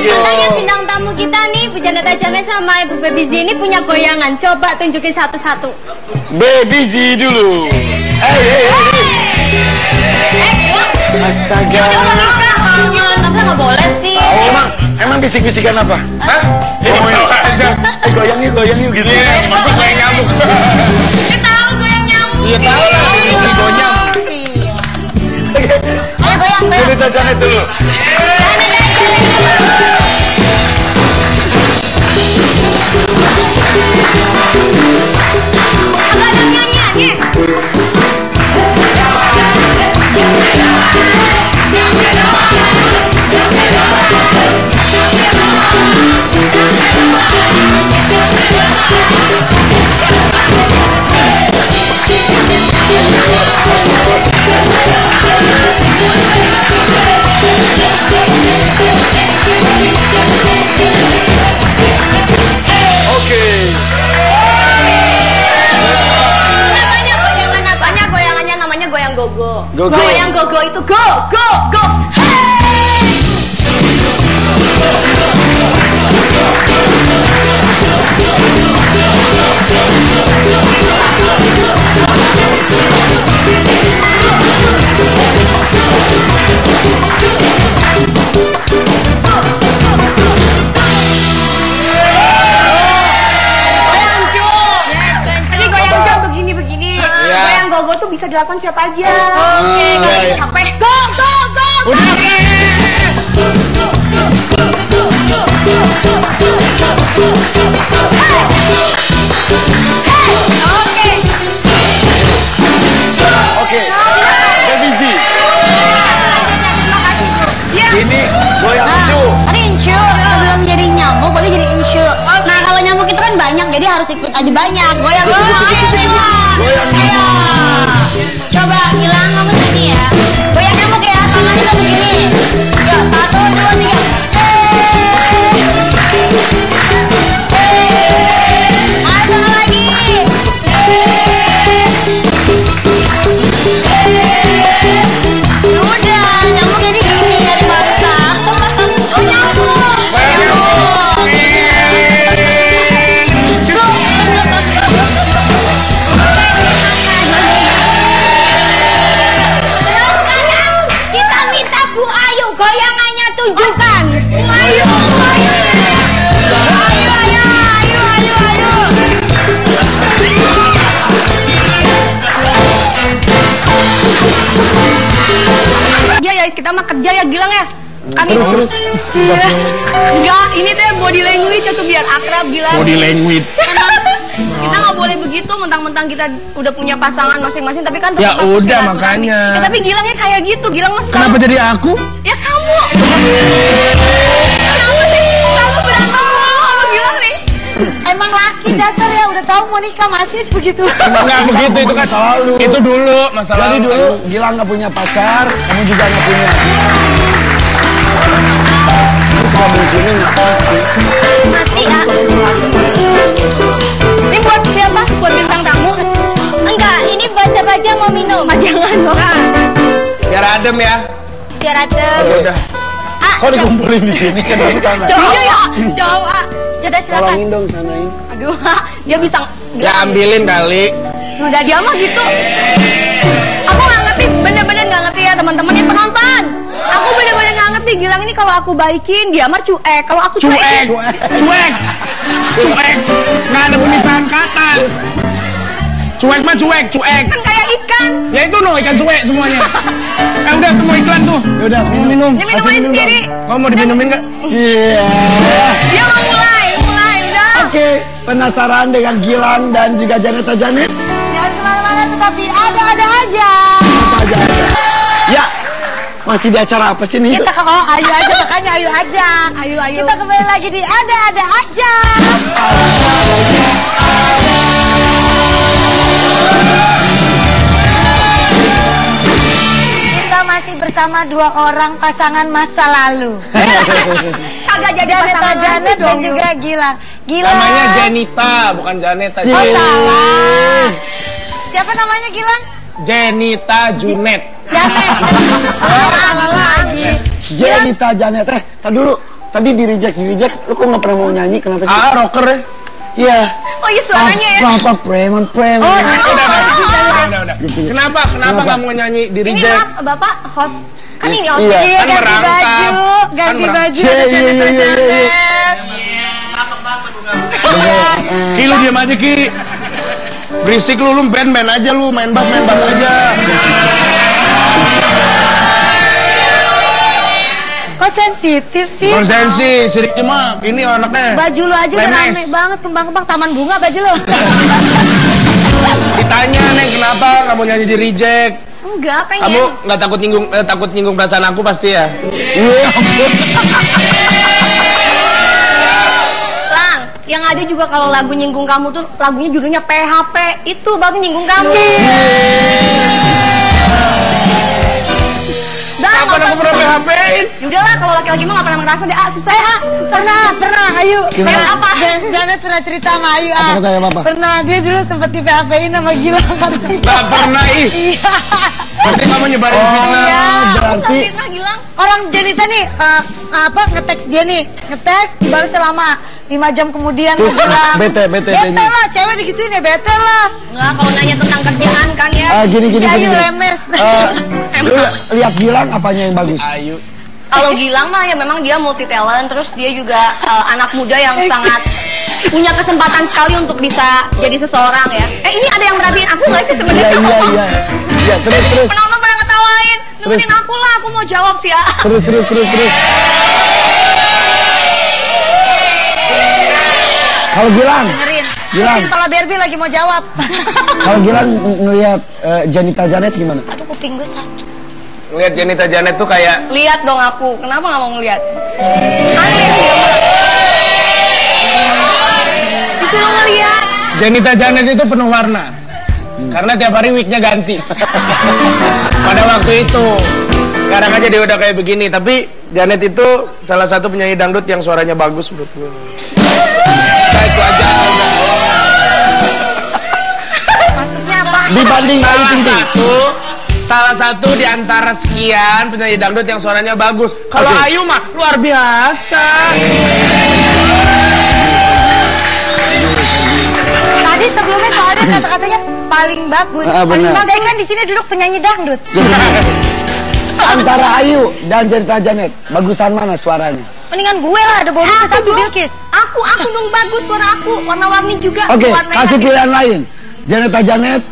Katanya bintang tamu kita nih, Bu Janet Janet sama Ibu Baby Z ini punya goyangan. Coba tunjukin satu-satu. Baby Z dulu. Astaga. Kenapa nggak boleh sih? Emang bisik-bisikan apa? Hah? Goyang yuk gitu. Iya, maksud goyang nyamuk. Dia tahu goyang nyamuk. Iya tahu lah, ini si gonyam. Ayo goyang. Kita Janet dulu. Agak ada nyanyiannya. Go. Goyang go itu go. Hey! Gogo tuh bisa dilakukan siapa aja. Oke, kalau ini capek. Go. Udah. Oke. Baby Z. Ini goyang cu. Tadi incu, sebelum jadi nyamuk, baru jadi incu. Nah, kalau nyamuk itu kan banyak, jadi harus ikut aja banyak. Goyang. Coba hilang kamu sini ya. Goyang nyamuk ya, tangannya tuh begini. Ya, 1, 2, 3. Ayo lagi. Udah, nyamuk jadi gini ya di mata. Oh, nyamuk. Goyangannya tunjukkan. Ayo. Ya kita mah kerja ya Gilang ya. Kan Terus. Enggak, ini teh body language atau biar akrab Gilang. Body language. Kita nggak boleh begitu mentang-mentang kita udah punya pasangan masing-masing tapi kan Ya tetap harus udah, silaturahmi. makanya. Ya, tapi Gilangnya kayak gitu, Gilang mesti Kenapa jadi aku? Ya kamu. Kenapa sih selalu berantem mulu sama Gilang nih? Emang laki dasar ya, udah tahu mau nikah masih begitu. Enggak begitu, itu kan Selalu. Itu dulu masalah. Jadi dulu Gilang nggak punya pacar, kamu juga nggak punya. Terus kamu munculin ngapain sih? Mati ya. Ini buat siapa? Buat bintang tamu? Enggak, ini baca-baca mau minum. Jangan dong. Biar adem ya. Biar ada. Ya udah. Kok dikumpulin di sini kan dari sana? Coba. Ya udah silakan. Tolongin dong sanain. Aduh, dia bisa. Ya ambilin kali. Udah dia mah gitu. Aku nggak ngerti, bener-bener nggak ngerti ya teman-teman yang penonton. Aku bener-bener nggak ngerti. Gilang ini kalau aku baikin dia mah cuek. Kalau aku Cuek. Nggak ada pemisahan kata. Cuek mah cuek. kan kayak ikan. Ya itu no, ikan cuek semuanya. Udah semua iklan tuh. Ya udah minum. Dia minum aja sendiri. Kamu mau diminumin nggak? Iya. Dia mau mulai udah. Oke, penasaran dengan Gilang dan juga Janeta Janet? Jangan kemana-mana, tetapi ada-ada aja. Apa aja? Ya, masih di acara apa sih nih? Kita ayo aja, makanya ayo aja. Ayo. Kita kembali lagi di ada-ada aja. Kita masih bersama dua orang pasangan masa lalu. kagak jadi pasangan Janet dan juga Gilang. Namanya Jenita, bukan Janeta. Oh salah. Siapa namanya Gilang? Jenita Junet. Janet. Salah lagi. Jenita Janet. Tadi dulu. Tadi di reject. Lu kok nggak pernah mau nyanyi? Kenapa sih? Rocker ya? Iya. Oh iya suaranya ya. Apa preman. Udah. Kenapa nggak mau nyanyi di Ini reject? maaf, Bapak host. Kan ini Iya. host. Iya Kan ganti merangkap. baju, ganti Kan baju. Iya, ada iya, Janet iya, iya, iya. Janet. Ki lu diam aja Ki. Berisik lu band aja lu, main bass aja. Kok sensitif sih? Konsensi, sirik cuma ini anaknya. Baju lu aja udah lemes. rame banget, kembang-kembang taman bunga baju lu. Ditanya Neng kenapa kamu nyanyi di reject? Enggak, pengen. Kamu nggak takut nyinggung perasaan aku pasti ya? Iya. Lang, yang ada juga kalau lagu nyinggung kamu tuh lagunya judulnya PHP. Itu baru nyinggung kamu. Kapan aku pernah PHP-in? Yaudahlah, kalau laki-laki mah gak pernah ngerasa deh. Susah. Pernah, Ayu. Gimana? Apa? Janet pernah cerita sama Ayu. Apa katanya Bapak? Pernah, dia dulu sempat di PHP-in sama Gilang. Gak pernah ih. Iya. Berarti kamu nyebarin fitnah. Iya. Berarti Fitnah Gilang. Orang Janita nih, nge-text dia nih. Nge-text, dibalas selama 5 jam kemudian. Terus Gilang. bete Bete lah, cewek digituin ya bete lah. Enggak, kalau nanya tentang kerjaan kan ya. gini. Ayu lemes. Lu lihat Gilang apanya yang bagus? Ayu. Kalau Gilang mah ya memang dia multi talent, terus dia juga anak muda yang sangat punya kesempatan sekali untuk bisa jadi seseorang ya. Ini ada yang merhatiin aku nggak sih sebenarnya? Iya, terus. Penonton pada ngetawain, nemenin aku lah, aku mau jawab sih ya. Terus. Kalau Gilang, Dengerin. Gilang. Mungkin kepala Barbie lagi mau jawab. kalau Gilang ngelihat Janita Janet gimana? Aduh kuping gue sakit. Lihat Jenita Janet tuh kayak Lihat dong aku, kenapa nggak mau ngeliat? Aneh dia. Disuruh ngeliat. Jenita Janet itu penuh warna. Karena tiap hari wignya ganti. Pada waktu itu. Sekarang aja dia udah kayak begini. Tapi Janet itu salah satu penyanyi dangdut yang suaranya bagus menurut gue. Nah itu aja. Maksudnya apa? Dibanding Ayu Ting Ting. Salah satu di antara sekian penyanyi dangdut yang suaranya bagus. Kalau Oke. Ayu mah luar biasa. Tadi sebelumnya soalnya kata-katanya paling bagus. Ah, benar. Paling bagus. Saya kan di sini duduk penyanyi dangdut. Antara Ayu dan Janita Janet, bagusan mana suaranya? Mendingan gue lah, ada bonus satu Bilkis. Aku dong bagus suara aku, warna-warni juga. Oke, Warnanya kasih gitu. pilihan lain. Janita Janet,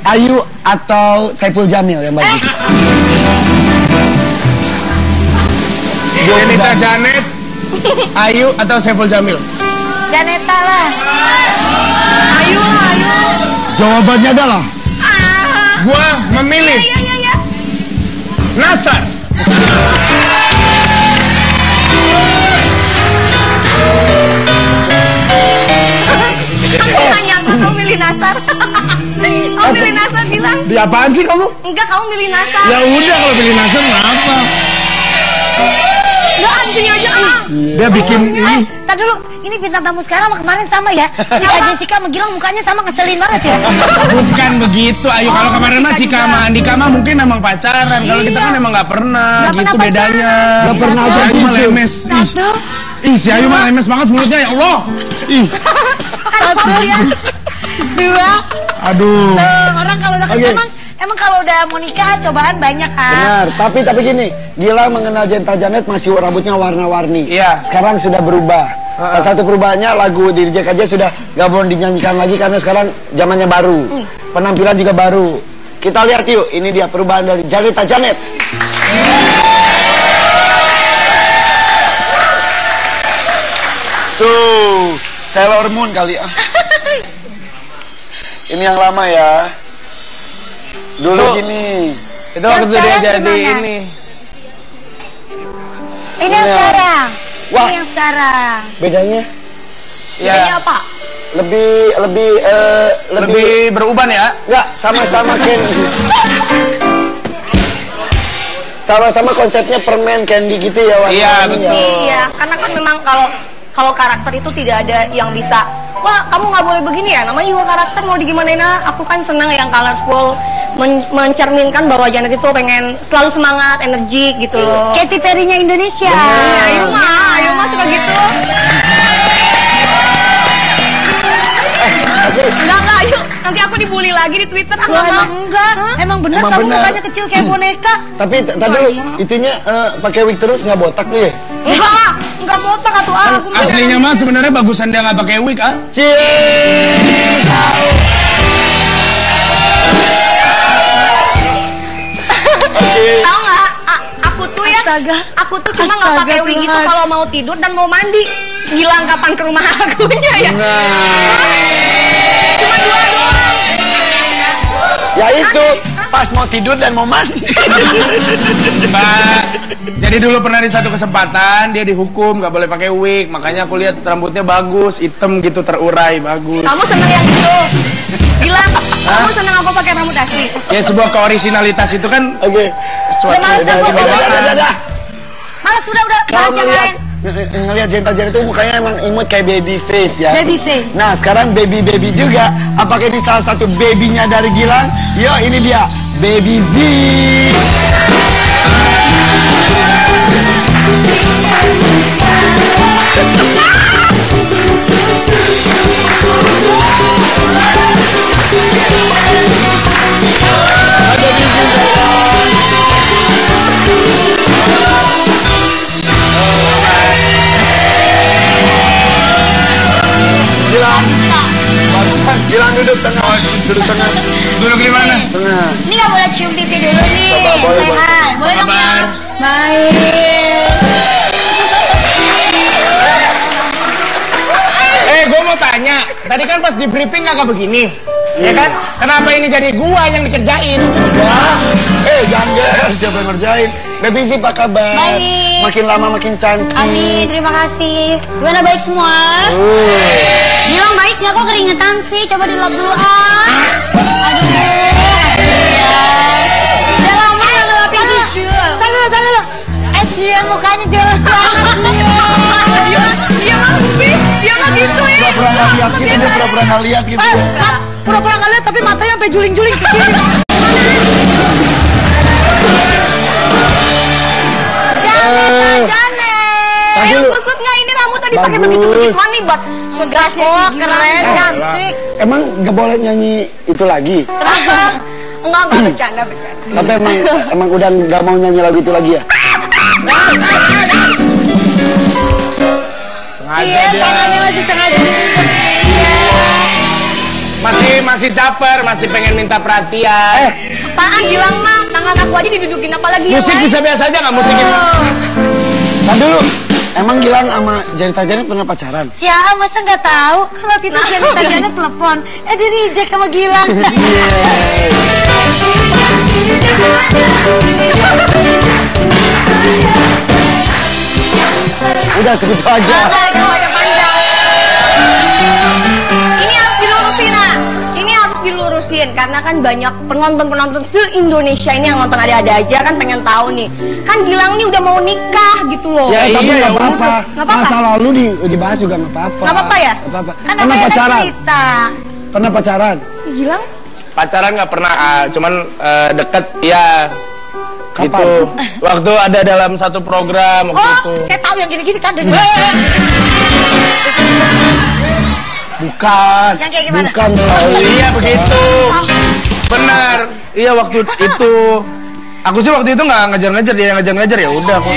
Ayu atau Saiful Jamil yang bagus? Jenita Janet, Ayu atau Saiful Jamil? Janeta lah. Ayo. Jawabannya adalah Gua memilih Iya. Nasar. Kamu nanya apa? Kamu milih Nasar? Kamu milih Nasar bilang? Di apaan sih kamu? Enggak, kamu milih Nasar. Ya udah kalau pilih Nasar kenapa? Enggak, di sini aja Dia bikin ini. Tadi dulu, ini bintang tamu sekarang sama kemarin sama ya. Cika Jessica sama Gilang mukanya sama ngeselin banget ya. Bukan begitu, Ayu. Kalau kemarin mah Cika sama Andika mah mungkin emang pacaran. Kalau kita kan emang nggak pernah. Nggak Gitu pernah bedanya. pacaran. Nggak pernah Si aja Ayu mah gitu. lemes. Satu, Ih, si Ayu mah lemes banget mulutnya ya Allah. Ih, satu ya. Dua. aduh. Orang kalau udah Oke. emang kalau udah mau nikah cobaan banyak kan. Benar, tapi gini, Gilang mengenal Janita Janet masih rambutnya warna-warni. Iya. Sekarang sudah berubah. Salah satu perubahannya lagu di reject aja sudah gak boleh dinyanyikan lagi karena sekarang zamannya baru. Penampilan juga baru. Kita lihat yuk, ini dia perubahan dari Janita Janet. Tuh, Sailor Moon kali ya. Ini yang lama ya. Dulu Tuh. gini. Itu waktu dia sekarang jadi gimana? ini. Ini yang Iya. sekarang. Wah. Ini yang sekarang. Bedanya Bedanya Ya, apa? lebih beruban ya. enggak sama-sama Ken. sama-sama konsepnya permen candy gitu ya warna. Iya, betul. Iya, karena kan memang kalau karakter itu tidak ada yang bisa, wah kamu nggak boleh begini ya, namanya juga karakter, mau digimanain. Aku kan senang yang colorful, mencerminkan bahwa Janet itu pengen selalu semangat, energik gitu loh. Katy Perry-nya Indonesia. Ayo mah suka gitu. Enggak, yuk. Nanti aku dibully lagi di Twitter. Enggak. Emang bener Emang kamu bener. mukanya kecil kayak boneka. Tapi tadi dulu, itunya pakai wig terus nggak botak lu ya? Enggak botak atau aku. Aslinya mah sebenarnya bagusan dia nggak pakai wig, ah. Tahu nggak? Aku tuh ya, aku tuh cuma nggak pakai wig itu kalau mau tidur dan mau mandi. Gilang kapan ke rumah akunya ya? Cuma dua doang. Ya itu, pas mau tidur dan mau mandi. Mbak, jadi dulu pernah di satu kesempatan dia dihukum nggak boleh pakai wig, makanya aku lihat rambutnya bagus, hitam gitu terurai, bagus. Kamu seneng yang itu? Gilang, kamu seneng aku pakai rambut asli? Ya sebuah keorisinalitas itu kan Oke. suatu Udah. Malas udah, Kalau bahas yang lain. ngelihat Janet itu mukanya emang imut kayak baby face ya. Baby face. Nah sekarang baby juga. Apakah ini salah satu babynya dari Gilang? Yo ini dia Baby Z. Gilang duduk tengah. duduk di mana? Tengah. Ini nggak boleh cium pipi dulu nih. Coba, boleh. Hai, boleh dong ya. Kabar? Baik. Gue mau tanya, tadi kan pas di briefing kagak begini, ya kan? Kenapa ini jadi gua yang dikerjain? Jangan siapa yang ngerjain? Baby Z apa kabar? Baik. Makin lama makin cantik. Amin, terima kasih. Gimana baik semua? Gilang baiknya kok keringetan sih? Coba dilap dulu ah. Aduh, kasihan. Udah lama nggak ngelapin tisu. Tahan dulu. Kasihan mukanya jelas banget. Dia mah gitu ya. Pura-pura nggak lihat gitu, dia pura-pura nggak lihat gitu. Pura-pura nggak lihat tapi matanya sampai juling-juling ke kiri. Janet. Ayo dulu. kusut nggak ini kamu tadi pakai Bagus. begitu-begituan nih buat segasnya keren, cantik. Emang nggak boleh nyanyi itu lagi? Kenapa? Enggak bercanda. Tapi emang udah nggak mau nyanyi lagu itu lagi ya? Iya, tangannya masih sengaja gitu. Masih caper, masih pengen minta perhatian. Apaan Gilang mah? Tangan aku aja didudukin apalagi ya? Musik bisa biasa aja nggak musik itu? Kan dulu, emang Gilang sama Janet pernah pacaran? Siapa masa nggak tahu? Kalau kita Janet telepon, di reject sama Gilang. Udah segitu aja. Ini harus dilurusin karena kan banyak penonton se-Indonesia ini yang nonton ada-ada aja kan pengen tahu nih. Kan Gilang nih udah mau nikah gitu loh. Ya tapi iya, nggak apa-apa. Nggak apa-apa. Masa lalu dibahas juga nggak apa-apa. Nggak apa-apa ya? Nggak apa-apa. Kan Pernah namanya pacaran? cerita. Pernah pacaran? Si Gilang? Pacaran nggak pernah, cuman deket ya. Kapan? Gitu. Waktu ada dalam satu program waktu itu. Oh, saya tahu yang gini-gini kan. Bukan. Yang kayak gimana? Bukan selalu. Iya begitu. Benar. Iya waktu itu. Aku sih waktu itu nggak ngejar-ngejar, dia yang ngejar-ngejar ya udah aku.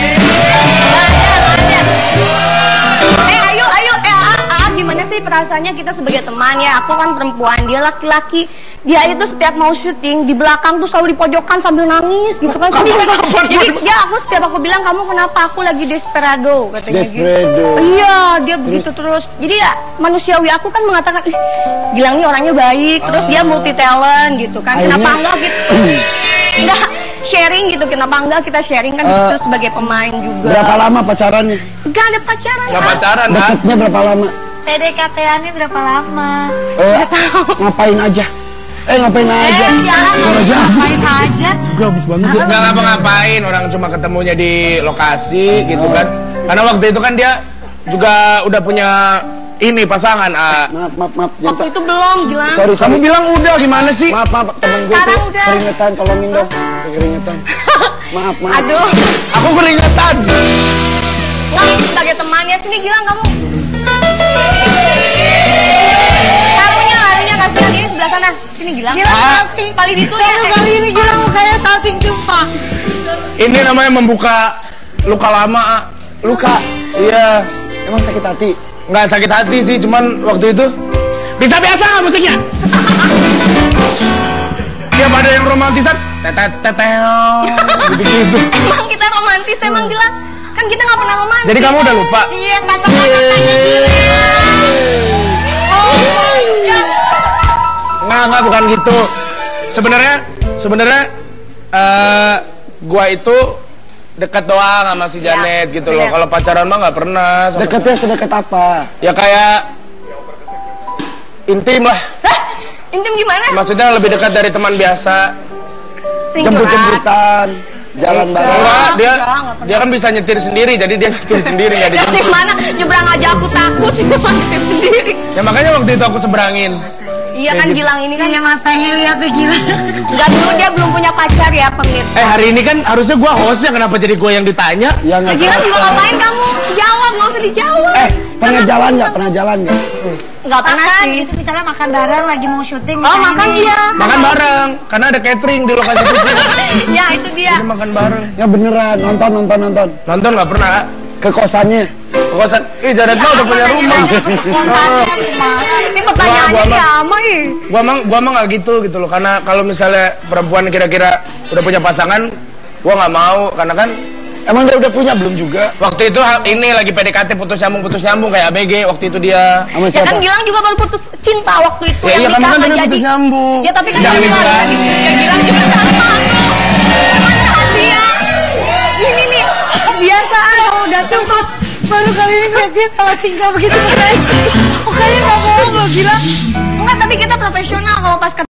Ayo, gimana sih perasaannya kita sebagai teman ya? Aku kan perempuan, dia laki-laki. Dia itu setiap mau syuting di belakang tuh selalu dipojokkan sambil nangis gitu kan. Jadi ya setiap aku bilang kamu kenapa, aku lagi desperado katanya Desperado. gitu. Iya, dia begitu terus. Jadi ya manusiawi aku kan mengatakan "Ih, Gilang nih orangnya baik, terus dia multi talent gitu kan. Kenapa enggak gitu? Enggak sharing gitu, kenapa enggak kita sharing kan di situ sebagai pemain juga. Berapa lama pacarannya? Enggak ada pacaran. Nggak pacaran kan? Deketnya berapa lama? PDKT-annya berapa lama? Ngapain aja? Ngapain aja? Ngapain aja? Gue habis banget. Nggak ngapa-ngapain, orang cuma ketemunya di lokasi gitu kan. Karena waktu itu kan dia juga udah punya ini pasangan. Maaf. Waktu itu belum, Gilang. Sorry. Kamu bilang udah, gimana sih? Maaf, temen gue Sekarang tuh udah. keringetan, tolongin dong. Keringetan. Maaf. Aduh. Aku keringetan. Nggak, sebagai temannya. Sini Gilang kamu. Karunya kasihan ini sebelah sana. Sini Gilang. Paling itu ya. Kali ini Gilang mukanya salting sumpah. Ini namanya membuka luka lama. Luka. Iya. Emang sakit hati? Nggak sakit hati sih, cuman waktu itu bisa biasa nggak musiknya? Ya pada yang romantisan, gitu-gitu. Emang kita romantis emang Gilang. Kan kita nggak pernah romantis. Jadi kamu udah lupa? Iya, kata-katanya Nggak, bukan gitu. Sebenarnya, gua itu dekat doang sama si Janet gitu loh. Kalau pacaran mah nggak pernah. Deketnya sedekat apa? Ya kayak intim lah. Hah? Intim gimana? Maksudnya lebih dekat dari teman biasa. Jemput-jemputan, jalan bareng. Enggak, enggak dia kan bisa nyetir sendiri, jadi dia nyetir sendiri nggak Dari dijemput. mana? Nyebrang aja aku takut. Dia makin sendiri. Ya makanya waktu itu aku seberangin. Iya Kayak kan gitu. Gilang ini kan. Iya, matanya lihat tuh Gilang. Enggak, dulu dia belum punya pacar ya pemirsa. Hari ini kan harusnya gua hostnya, kenapa jadi gua yang ditanya? Ya nggak Gilang juga apa-apa. ngapain kamu? Jawab, nggak usah dijawab. Pernah jalan nggak? Nggak pernah Makan sih. gitu misalnya makan bareng lagi mau syuting. Oh, makan iya. Makan bareng, karena ada catering di lokasi syuting. Ya itu dia. Jadi makan bareng. Ya beneran, nonton. Nonton nggak pernah? Ke kosannya. Kosan, Janet mah udah punya rumah. Ini pertanyaannya Gua- dia ama ih. Gua mah nggak gitu loh, karena kalau misalnya perempuan kira-kira udah punya pasangan, gua nggak mau, karena kan Emang dia udah punya belum juga? waktu itu ini lagi PDKT putus nyambung kayak ABG waktu itu dia. Sama Ya siapa? kan Gilang juga baru putus cinta waktu itu Ya yang iya, kamu nikah kan nggak udah jadi. putus nyambung. Ya tapi kan Jangan dia kan. Ya Gilang juga sama aku. Cuman dia. Ini nih kebiasaan kalau datang pas Baru kali ini ngeliat dia salah tingkah begitu. Mukanya nggak bohong loh Gilang. enggak, tapi kita profesional kalau pas